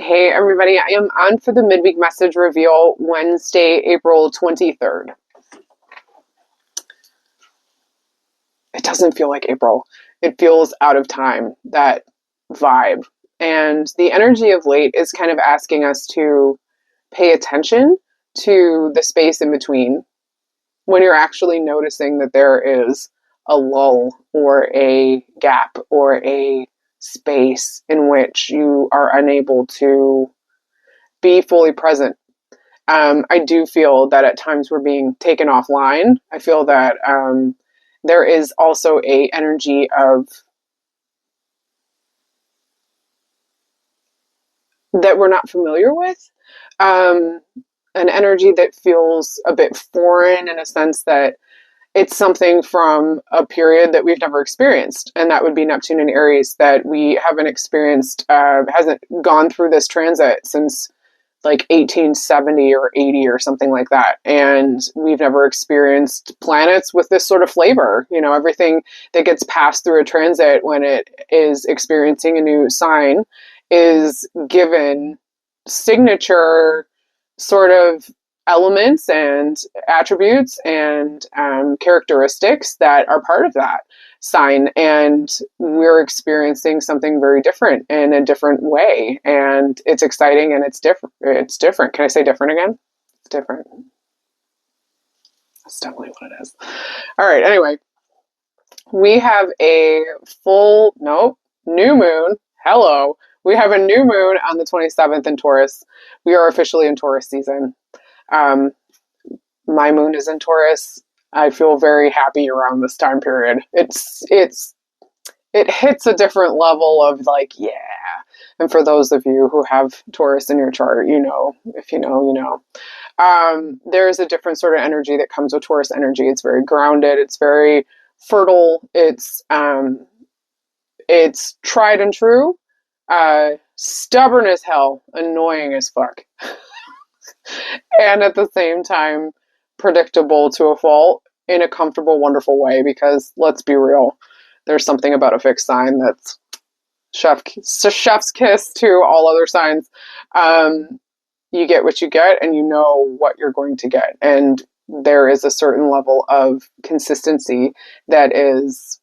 Hey everybody, I am on for the midweek message reveal Wednesday, April 23rd. It doesn't feel like April. It feels out of time, that vibe. And the energy of late is kind of asking us to pay attention to the space in between when you're actually noticing that there is a lull or a gap or a space in which you are unable to be fully present. I do feel that at times we're being taken offline. I feel that there is also a energy of that we're not familiar with, um, an energy that feels a bit foreign in a sense that it's something from a period that we've never experienced, and that would be Neptune and Aries that we haven't experienced, hasn't gone through this transit since like 1870 or 80 or something like that. And we've never experienced planets with this sort of flavor. You know, everything that gets passed through a transit when it is experiencing a new sign is given signature sort of elements and attributes and characteristics that are part of that sign, and we're experiencing something very different in a different way, and it's exciting and it's different. Can I say different again? It's different. That's definitely what it is. All right, anyway, we have a new moon. Hello. We have a new moon on the 27th in Taurus. We are officially in Taurus season. My moon is in Taurus. I feel very happy around this time period. It hits a different level of like, yeah. And for those of you who have Taurus in your chart, you know, if you know, you know. There's a different sort of energy that comes with Taurus energy. It's very grounded. It's very fertile. It's tried and true. Stubborn as hell. Annoying as fuck. And at the same time, predictable to a fault in a comfortable, wonderful way, because let's be real, there's something about a fixed sign that's chef's kiss to all other signs. You get what you get, and you know what you're going to get. And there is a certain level of consistency that is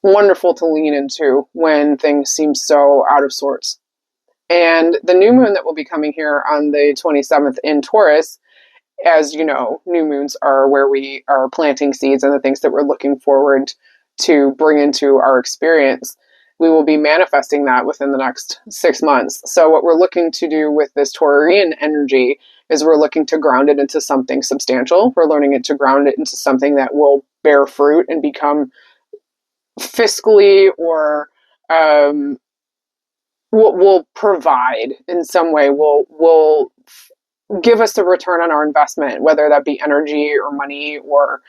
wonderful to lean into when things seem so out of sorts. And the new moon that will be coming here on the 27th in Taurus, as you know, new moons are where we are planting seeds and the things that we're looking forward to bring into our experience. We will be manifesting that within the next 6 months. So what we're looking to do with this Taurian energy is we're looking to ground it into something substantial. We're learning it to ground it into something that will bear fruit and become fiscally or will provide in some way, will give us a return on our investment, whether that be energy or money or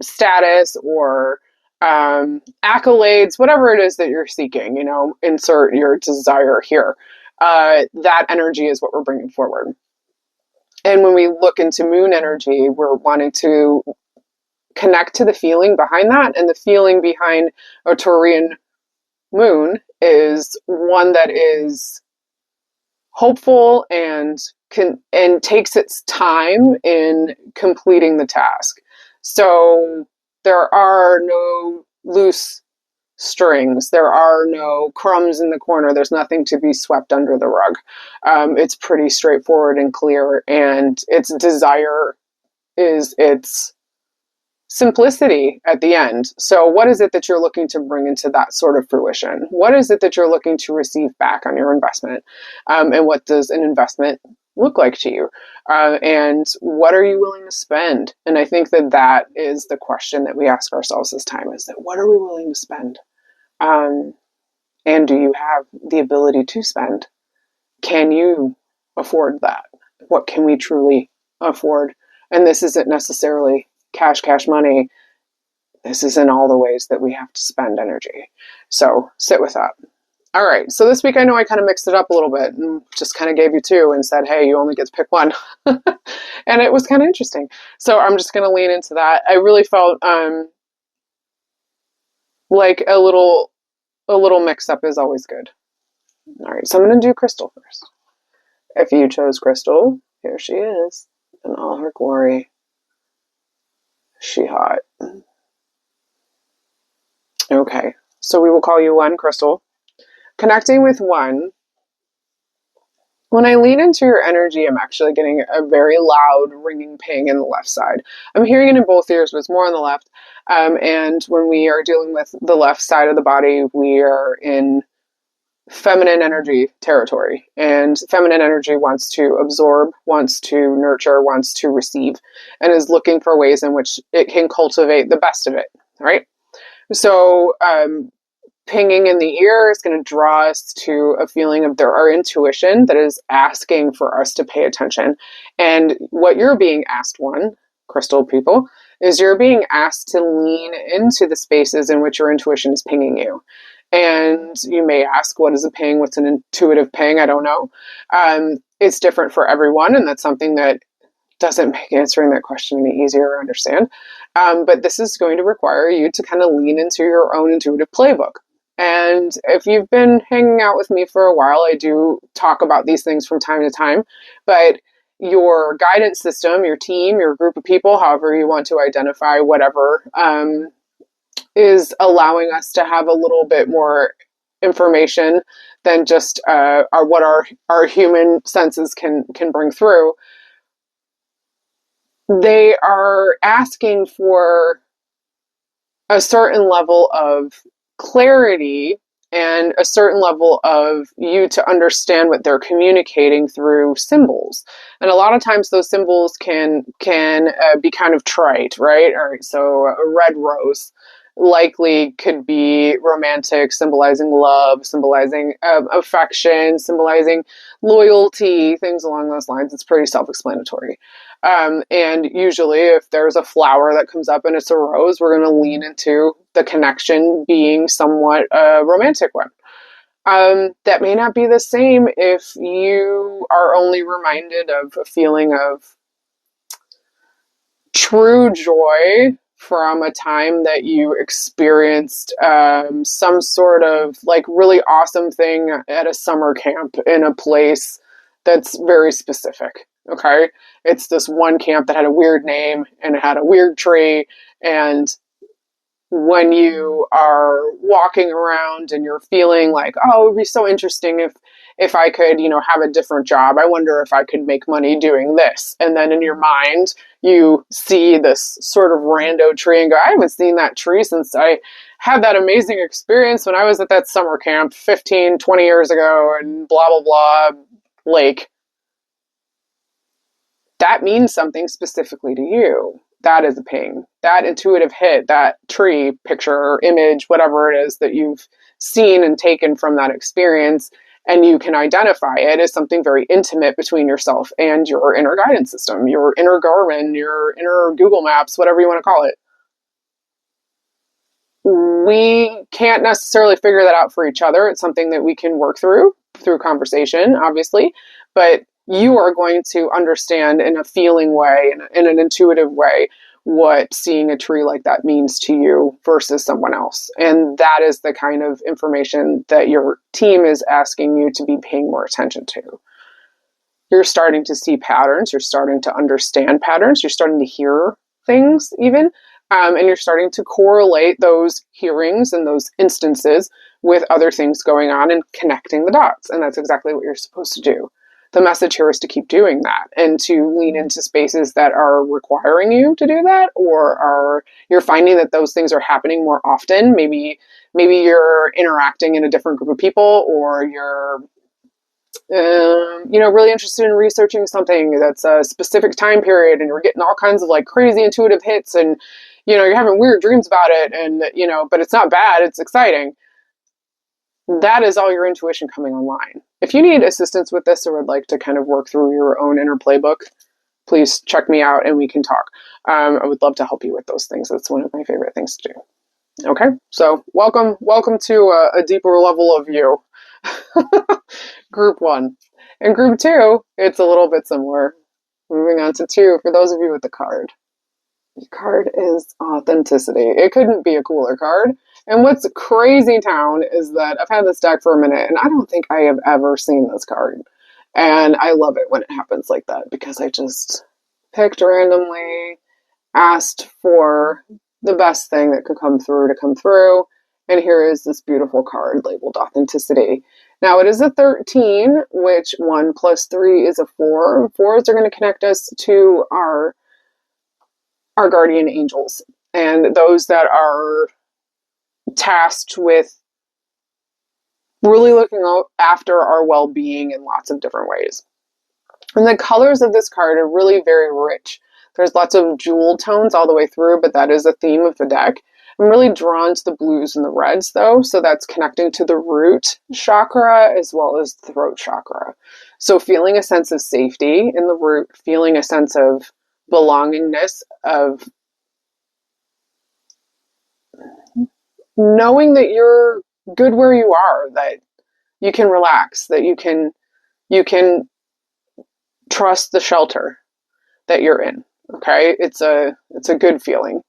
status or accolades, whatever it is that you're seeking, you know, insert your desire here. That energy is what we're bringing forward. And when we look into moon energy, we're wanting to connect to the feeling behind that. And the feeling behind a Taurian moon is one that is hopeful and takes its time in completing the task. So there are no loose strings. There are no crumbs in the corner. There's nothing to be swept under the rug. It's pretty straightforward and clear, and its desire is its simplicity at the end. So what is it that you're looking to bring into that sort of fruition? What is it that you're looking to receive back on your investment? And what does an investment look like to you? And what are you willing to spend? And I think that that is the question that we ask ourselves this time, is that what are we willing to spend? And do you have the ability to spend? Can you afford that? What can we truly afford? And this isn't necessarily cash money. This is in all the ways that we have to spend energy. So sit with that. All right. So this week, I know I kind of mixed it up a little bit and just kind of gave you two and said, hey, you only get to pick one. And it was kind of interesting. So I'm just going to lean into that. I really felt like a little mix up is always good. All right, so I'm going to do Crystal first. If you chose Crystal, here she is in all her glory. She hot. Okay, so we will call you 1, Crystal. Connecting with 1. When I lean into your energy, I'm actually getting a very loud ringing ping in the left side. I'm hearing it in both ears, but it's more on the left. And when we are dealing with the left side of the body, we are in feminine energy territory. And feminine energy wants to absorb, wants to nurture, wants to receive, and is looking for ways in which it can cultivate the best of it, right? So, pinging in the ear is going to draw us to a feeling of our intuition that is asking for us to pay attention. And what you're being asked, 1, Crystal people, is you're being asked to lean into the spaces in which your intuition is pinging you. And you may ask, what is a ping? What's an intuitive ping? I don't know. It's different for everyone, and that's something that doesn't make answering that question any easier to understand. But this is going to require you to kind of lean into your own intuitive playbook. And if you've been hanging out with me for a while, I do talk about these things from time to time. But your guidance system, your team, your group of people, however you want to identify whatever, is allowing us to have a little bit more information than just what our human senses can bring through. They are asking for a certain level of clarity and a certain level of you to understand what they're communicating through symbols. And a lot of times those symbols can be kind of trite, right? All right, so a red rose likely could be romantic, symbolizing love, symbolizing affection, symbolizing loyalty, things along those lines. It's pretty self-explanatory. And usually if there's a flower that comes up and it's a rose, we're going to lean into the connection being somewhat a romantic one. That may not be the same if you are only reminded of a feeling of true joy from a time that you experienced some sort of like really awesome thing at a summer camp in a place that's very specific. Okay. It's this one camp that had a weird name and it had a weird tree. And when you are walking around and you're feeling like, oh, it would be so interesting if I could, have a different job. I wonder if I could make money doing this. And then in your mind, you see this sort of rando tree and go, I haven't seen that tree since I had that amazing experience when I was at that summer camp 15, 20 years ago and blah, blah, blah, lake. That means something specifically to you. That is a ping. That intuitive hit, that tree picture or image, whatever it is that you've seen and taken from that experience, and you can identify it as something very intimate between yourself and your inner guidance system, your inner Garmin, your inner Google Maps, whatever you want to call it. We can't necessarily figure that out for each other. It's something that we can work through conversation, obviously, but you are going to understand in a feeling way, in an intuitive way, what seeing a tree like that means to you versus someone else. And that is the kind of information that your team is asking you to be paying more attention to. You're starting to see patterns. You're starting to understand patterns. You're starting to hear things even. And you're starting to correlate those hearings and those instances with other things going on and connecting the dots. And that's exactly what you're supposed to do. The message here is to keep doing that and to lean into spaces that are requiring you to do that, or you're finding that those things are happening more often. Maybe you're interacting in a different group of people, or you're really interested in researching something that's a specific time period and you're getting all kinds of like crazy intuitive hits and, you're having weird dreams about it and, but it's not bad. It's exciting. That is all your intuition coming online. If you need assistance with this or would like to kind of work through your own inner playbook, please check me out and we can talk. I would love to help you with those things. That's one of my favorite things to do. Okay, so welcome to a deeper level of you. Group 1. And group 2, it's a little bit similar. Moving on to 2, for those of you with the card. The card is authenticity. It couldn't be a cooler card. And what's crazy town is that I've had this deck for a minute and I don't think I have ever seen this card. And I love it when it happens like that because I just picked randomly, asked for the best thing that could come through to come through. And here is this beautiful card labeled Authenticity. Now it is a 13, which 1 plus 3 is a 4. 4s are going to connect us to our guardian angels and those that are tasked with really looking after our well-being in lots of different ways. And the colors of this card are really very rich. There's lots of jewel tones all the way through, but that is a theme of the deck. I'm really drawn to the blues and the reds though, so that's connecting to the root chakra as well as the throat chakra. So feeling a sense of safety in the root, feeling a sense of belongingness, of knowing that you're good where you are, that you can relax, that you can trust the shelter that you're in. Okay? It's a good feeling.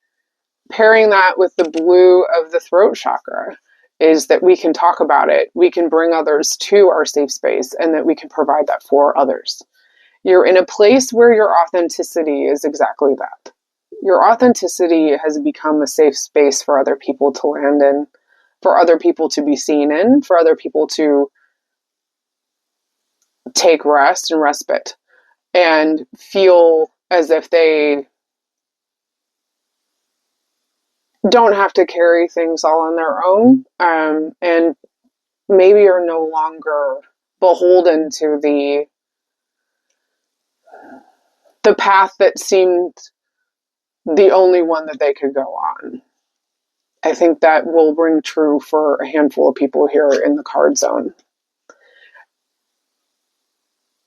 Pairing that with the blue of the throat chakra is that we can talk about it, we can bring others to our safe space, and that we can provide that for others. You're in a place where your authenticity is exactly that. Your authenticity has become a safe space for other people to land in, for other people to be seen in, for other people to take rest and respite and feel as if they don't have to carry things all on their own, and maybe are no longer beholden to the path that seemed the only one that they could go on. I think that will ring true for a handful of people here in the card zone.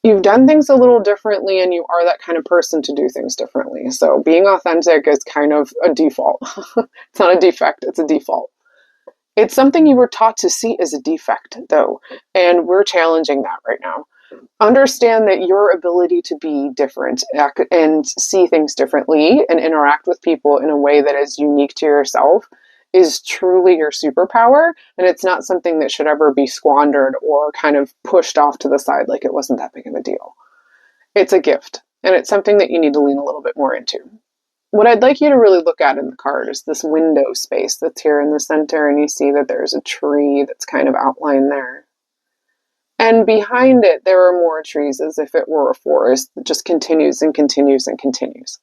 You've done things a little differently and you are that kind of person to do things differently. So being authentic is kind of a default. It's not a defect, it's a default. It's something you were taught to see as a defect, though, and we're challenging that right now. Understand that your ability to be different and see things differently and interact with people in a way that is unique to yourself is truly your superpower, and it's not something that should ever be squandered or kind of pushed off to the side like it wasn't that big of a deal. It's a gift, and it's something that you need to lean a little bit more into. What I'd like you to really look at in the card is this window space that's here in the center, and you see that there's a tree that's kind of outlined there. And behind it, there are more trees as if it were a forest that just continues and continues and continues.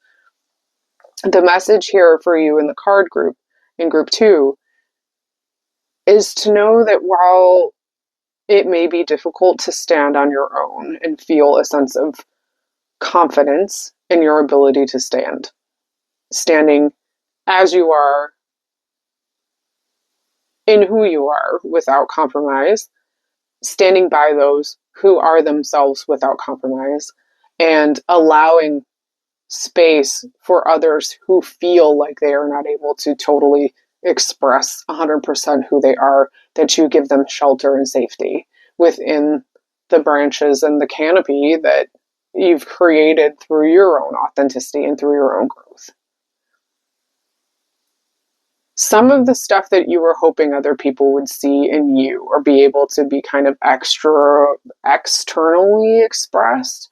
The message here for you in the card group, in group 2, is to know that while it may be difficult to stand on your own and feel a sense of confidence in your ability to stand, standing as you are, in who you are without compromise, standing by those who are themselves without compromise, and allowing space for others who feel like they are not able to totally express 100% who they are, that you give them shelter and safety within the branches and the canopy that you've created through your own authenticity and through your own growth. Some of the stuff that you were hoping other people would see in you or be able to be kind of externally expressed,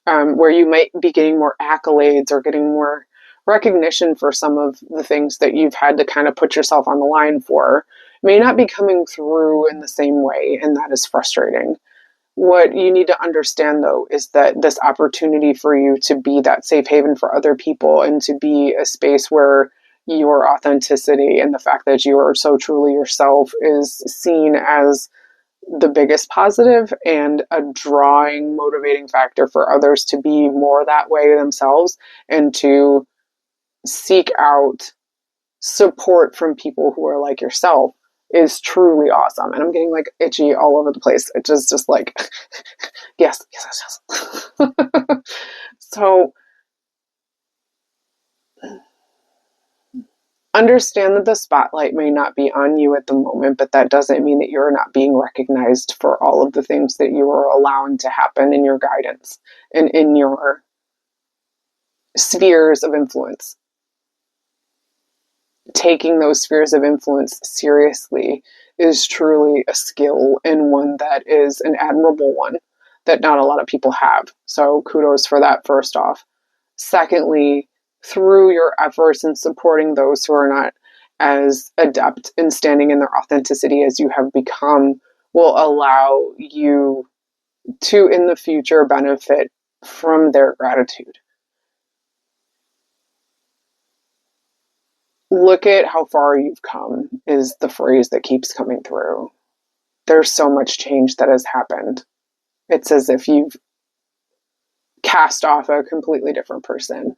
where you might be getting more accolades or getting more recognition for some of the things that you've had to kind of put yourself on the line for, may not be coming through in the same way, and that is frustrating. What you need to understand, though, is that this opportunity for you to be that safe haven for other people and to be a space where your authenticity and the fact that you are so truly yourself is seen as the biggest positive and a drawing, motivating factor for others to be more that way themselves and to seek out support from people who are like yourself is truly awesome. And I'm getting like itchy all over the place. It just like, yes. So understand that the spotlight may not be on you at the moment, but that doesn't mean that you're not being recognized for all of the things that you are allowing to happen in your guidance and in your spheres of influence. taking those spheres of influence seriously is truly a skill, and one that is an admirable one that not a lot of people have. So kudos for that, first off. Secondly, through your efforts in supporting those who are not as adept in standing in their authenticity as you have become, will allow you to, in the future, benefit from their gratitude. Look at how far you've come, is the phrase that keeps coming through. There's so much change that has happened. It's as if you've cast off a completely different person.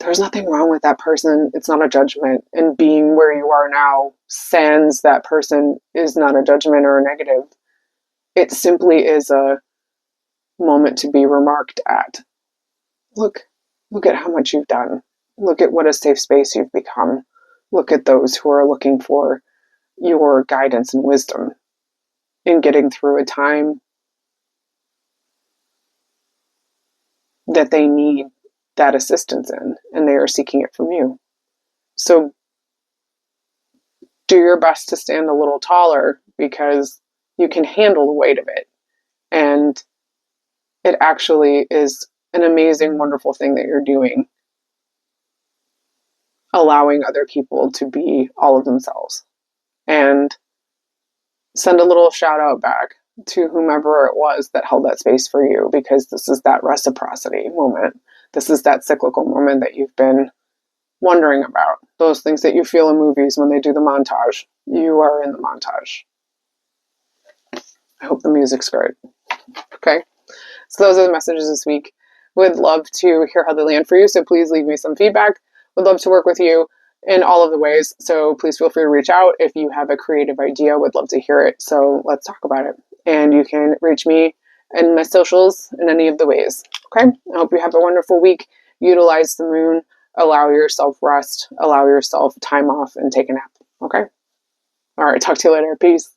There's nothing wrong with that person. It's not a judgment. And being where you are now, sans that person, is not a judgment or a negative. It simply is a moment to be remarked at. Look at how much you've done. Look at what a safe space you've become. Look at those who are looking for your guidance and wisdom in getting through a time that they need that assistance in, and they are seeking it from you. So do your best to stand a little taller, because you can handle the weight of it. And it actually is an amazing, wonderful thing that you're doing, allowing other people to be all of themselves. And send a little shout out back to whomever it was that held that space for you, because this is that reciprocity moment. This is that cyclical moment that you've been wondering about. Those things that you feel in movies when they do the montage. You are in the montage. I hope the music's great. Okay. So those are the messages this week. Would love to hear how they land for you. So please leave me some feedback. Would love to work with you in all of the ways. So please feel free to reach out if you have a creative idea. Would love to hear it. So let's talk about it. And you can reach me and my socials in any of the ways. Okay. I hope you have a wonderful week. Utilize the moon. Allow yourself rest. Allow yourself time off and take a nap. Okay. All right. Talk to you later. Peace.